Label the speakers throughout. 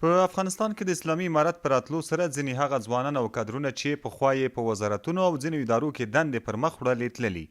Speaker 1: په افغانستان کې د اسلامي امارت په راتلو سره ځینې هغه ځوانان او کادرونه چې پخوا یې په وزارتونو او ځینو ادارو کې دندې پر مخ وړلې تللي،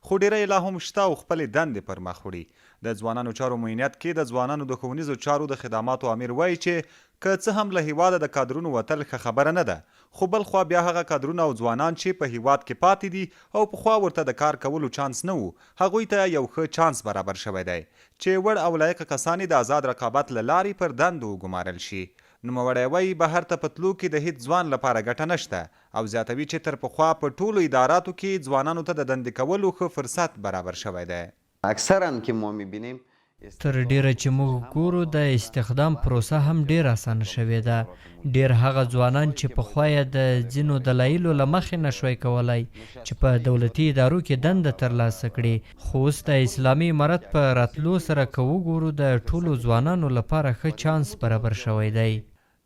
Speaker 1: خو ډیری لا هم شته او خپلې دندې پر مخ وړي. د ځوانانو چارو معینیت کې د ځوانانو د ښوونیزو چارو د خدماتو امیر وایي چې که څه هم له هیواده د کادرونو وتل ښه خبره نه ده، خو بل خوا بیا هغه کادرونه او ځوانان چې په هیواد کې پاتې دي او پخوا ورته د کار کولو چانس نه و، هغوی ته یو ښه چانس برابر شوی دی چې وړ او لایقه کسان د آزاد رقابت له لارې پر دندو وګمارل شي. نوموړی وایي بهر ته په تلو کې د هیڅ ځوان لپاره ګټه نشته او زیاتوي چې تر پخوا په ټولو اداراتو کې ځوانانو ته د دندې کولو ښه فرصت برابر شوی دی.
Speaker 2: اکثرا که ما میبینیم
Speaker 3: تر ډیره چې موږ ګورو د استخدام پروسه هم ډیر اسانه شوې ده. ډیر هغه ځوانان چې پخوا یې د ځینو دلایلو له مخې نشوی کولی چې په دولتي ادارو کې دنده ترلاسه کړي، خو اوس د اسلامي امارت په راتلو سره که وګورو د ټولو ځوانانو لپاره ښه چانس برابر شوی دی.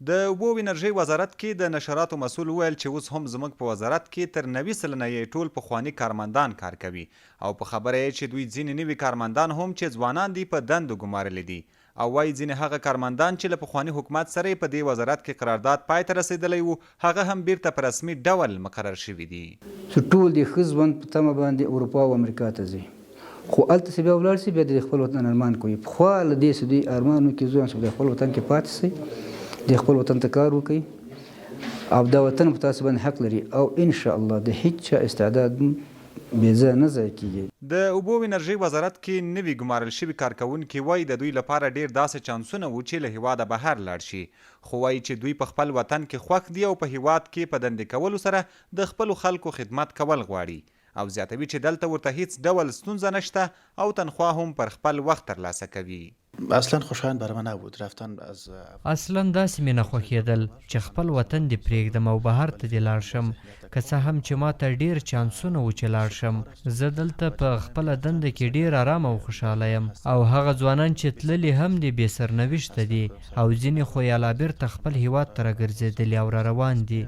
Speaker 1: د اوبو او انرژۍ وزارت کې د نشراتو مسؤل وویل چې اوس هم زموږ په وزارت کې تر 90 سلنه یې ټول پخواني کارمندان کار کوي او په خبره یې چې دوی ځینې نوي کارمندان هم چې ځوانان دي په دندو ګمارلي دي او وایي ځینې هغه کارمندان چې له پخواني حکومت سره په دې وزارت کې قرارداد پای ته رسېدلی و هغه هم بیرته په رسمي ډول مقرر شوي دي.
Speaker 4: ټول د ښه ژوند په تمه باندې اروپا او امریکا ته ځي، خو هلته چې بیا ولاړ شي بیا د خپل وطن ارمان کوي. پخوا له دې چې دوی ارمان وکړي ځوان چې د خپل وطن کې پاتې شي، د خپل وطن ته کار وکړي او دا وطن په تاسو باندې حق لري او ان شاء الله د هیڅ چا استعداد بې ځایه نه ضایع کیږي.
Speaker 1: د اوبو او انرژۍ وزارت کې نوي ګمارل شوي کارکوونکي وایي د دوی لپاره ډیر داسې چانسونه وو چې له هیواده بهر لاړ شي، خو وایي چې دوی په خپل وطن کې خوښ دي او په هیواد کې په دندې کولو سره د خپلو خلکو خدمت کول غواړي او زیاتوي چې دلته ورته هیڅ ډول ستونزه نشته او تنخواه هم پر خپل وخت ترلاسه کوي.
Speaker 5: اصلا خوشایند برای من نبود رفتن از
Speaker 3: اصلا داسې مې نه خوښېدل چې خپل وطن دې پرېږدم او بهر ته دې لاړ شم، که څه هم چې ما ته ډېر چانسونه و چې لاړ شم. زه دلته په خپله دنده کې ډېر ارامه او خوشحاله یم او هغه ځوانان چې تللي هم دي بې سرنوشته دي او ځینې خو یې لا بیرته خپل هیواد ته راګرځېدلي او را روان دي.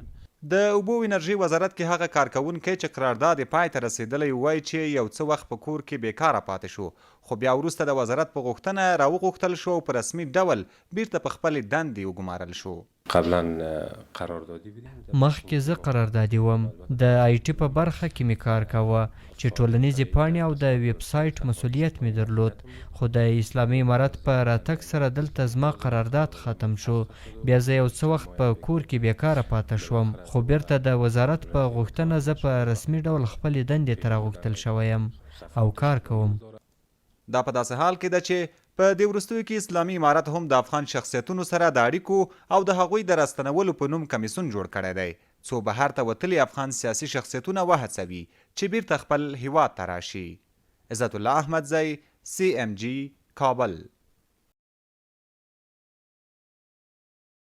Speaker 1: د اوبو او انرژۍ وزارت کې هغه کارکوونکی چې قرارداد یې پای ته رسېدلی وایي چې یو څه وخت په کور کې بیکاره پاتې شو، خو بیا وروسته د وزارت په غوښتنه راوغوښتل شو او په رسمي ډول بیرته په خپلې دندې وګمارل شو.
Speaker 6: قبلا قراردادي بودیم.
Speaker 3: مخکې زه قراردادي وم، د آی ټي په برخه کې مې کار کاوه چې ټولنیزې پاڼې او د ویب سایټ مسؤلیت مې درلود، خو د اسلامي امارت په راتګ سره دلته زما قرارداد ختم شو. بیا زه یو څه وخت په کور کې بیکاره پاته شوم، خو بیرته د وزارت په غوښتنه زه په رسمي ډول خپلې دندې ته راغوښتل شوی یم او کار کوم.
Speaker 1: دا په داسې حال کې ده چې په دې وروستیو کې اسلامي امارت هم د افغان شخصیتونو سره د اړیکو او د هغوی د راستنولو په نوم کمیسون جوړ کړی دی څو بهر ته وتلي افغان سیاسي شخصیتونه وهڅوي چې بیرته خپل هیواد ته راشي. عزت الله احمدزی، CMG، کابل.